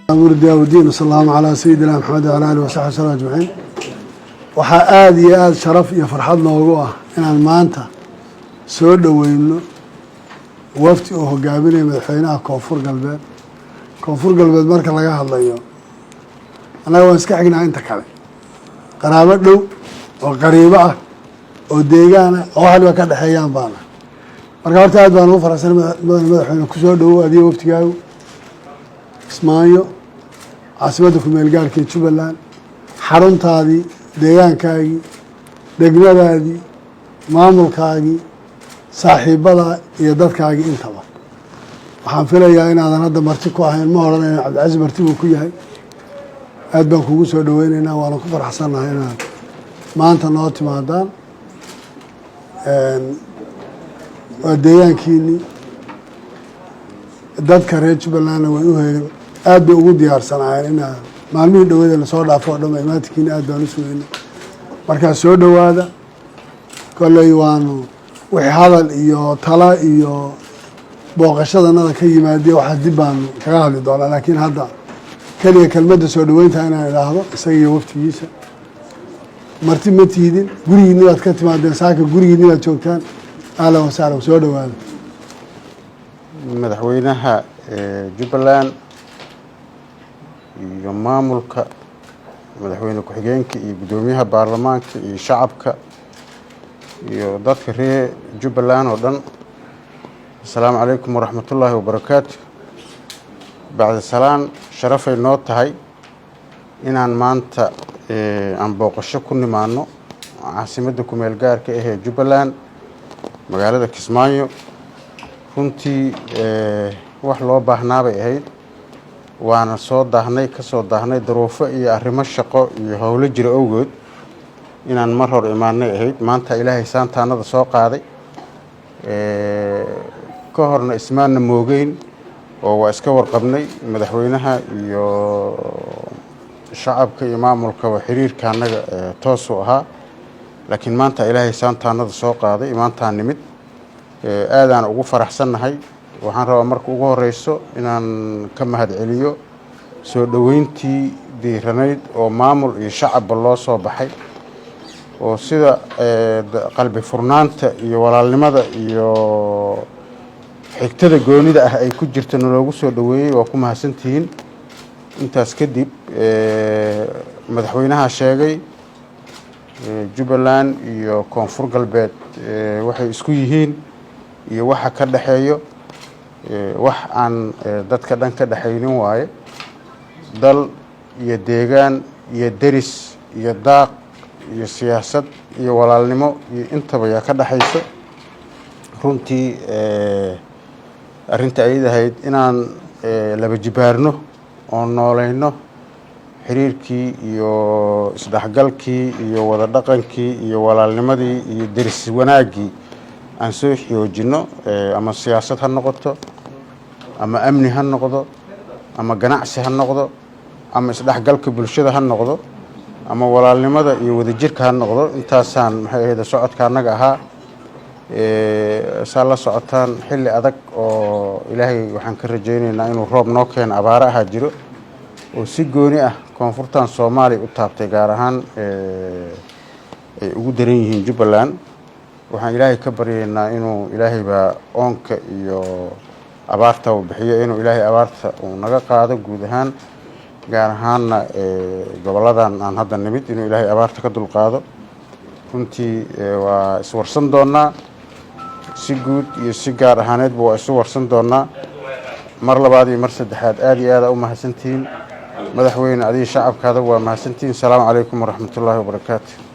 ورد ودين صلى الله على سيدنا محمد وعلى آله وصحبه وسلم أجمعين. waxaa aad iyo aad sharaf iyo farxad noogu ah inaan maanta soo dhaweyno wafti oo hogaaminaya madaxweynaha koonfur galbeed marka laga hadlayo anaga waan iska xignaa inta kale qaraabo dhow oo qariibo ah oo deegaan ah oo waxba ka dhaxeeyaan baana marka horta aad baan ugu faraxsan madaxweyne ku soo dhawo adiga waftigaagu Kismaayo caasimada ku meel gaarka Jubbaland xaruntaadii deegaankaagii degmadaadii maamulkaagii saaxiibada iyo dadkaagii intaba waxaan filayaa inaadan hadda marti ku ahayn ma oranayn Cabdicasiis marti uu ku yahay aad baan kugu soo dhaweynaynaa waana ku faraxsanahay inaad maanta noo timaadaan waa deegaankiinii dadka reer Jubbaland way u heegan aad bay ugu diyaarsanaayeen inaad maalmihii dhaweeda la soo dhaafo dhamay imaadkiina aad baan u sugeynay markaa soo dhawaada kolley waanu wixii hadal iyo tala iyo booqashadanada ka yimaadee waxaa dib baanu kaga hadli doonaa laakiin hadda keliya kelmadda soo dhaweynta inaan idhaahdo isaga iyo waftigiisa marti ma tiidin gurigiinni baad ka timaadeen saaka gurigiinni baad joogtaan ahlan wasahlan soo dhawaada madaxweynaha Jubbaland iyo maamulka madaxweyne ku-xigeenka iyo gudoomiyaha baarlamaanka iyo shacabka iyo dadka reer Jubbaland oo dhan assalaamu calaykum waraxmatullaahi wabarakaatuh bacda salaan sharafay noo tahay inaan maanta aan booqasho ku nimaano caasimadda ku meel gaarka ah ee Jubbaland magaalada Kismaayo runtii wax loo baahnaa bay ahayd waana soo daahnay ka soo daahnay duruufo iyo arrimo shaqo iyo howlo jira awgood inaan mar hor imaanay ahayd. maanta ilaahay saantaanada soo qaaday, ka horna ismaanna moogeyn oo waa iska warqabnay madaxweynaha iyo shacabka iyo maamulka xiriirka anaga toos u ahaa. laakiin maanta ilaahay saantaanada soo qaaday, maantaan nimid aadaan ugu faraxsannahay. waxaan rabaa marka ugu horeyso inaan ka mahadceliyo soo dhoweyntii diiranayd oo maamul iyo shacabba loo soo baxay, oo sida qalbi furnaanta iyo walaalnimada iyo xigtada goonida ah ay ku jirta naloogu soo dhoweeyey. waa ku mahadsantihiin. intaas kadib madaxweynaha sheegay Jubbaland iyo koonfur galbeed waxay isku yihiin iyo waxa ka dhaxeeyo wax aan dadka dhan ka dhaxaynin waaye. dal iyo deegaan iyo deris iyo daaq iyo siyaasad iyo walaalnimo iyo intaba yaa ka dhaxayso. runtii arrinta ay ahayd inaan laba jibaarno oo noolayno xiriirkii iyo isdhexgalkii iyo wada dhaqankii iyo walaalnimadii iyo deris wanaaggii aan soo xoojino, ama siyaasad ha noqoto ama amni ha noqdo ama ganacsi ha noqdo ama isdhexgalka bulshada ha noqdo ama walaalnimada iyo wadajirka ha noqdo. intaasaan maxay ahayd socodka annaga ahaa. saa la socotaan xilli adag oo ilaahay waxaan ka rajaynaynaa inuu roob noo keeno, abaaro ahaa jiro oo si gooni ah koonfurtan Soomaaliya u taabtay, gaar ahaan ay ugu daran yihiin Jubbaland. waxaan ilaahay ka baryaynaa inuu ilaahay baa oonka iyo abaarta uu bixiyo, inuu ilaahay abaarta uu naga qaado guud ahaan, gaar ahaanna goboladan aan hadda nimid inuu ilaahay abaarta ka dulqaado. runtii waa iswarsan doonaa, si guud iyo si gaar ahaaneedba waa isu warsan doonaa. mar labaad iyo mar saddexaad aad iyo aad u mahadsantihiin. madaxweyne adiga shacabkaada waa mahadsantihiin. asalaamu calaykum waraxmatullaahi wabarakaatu.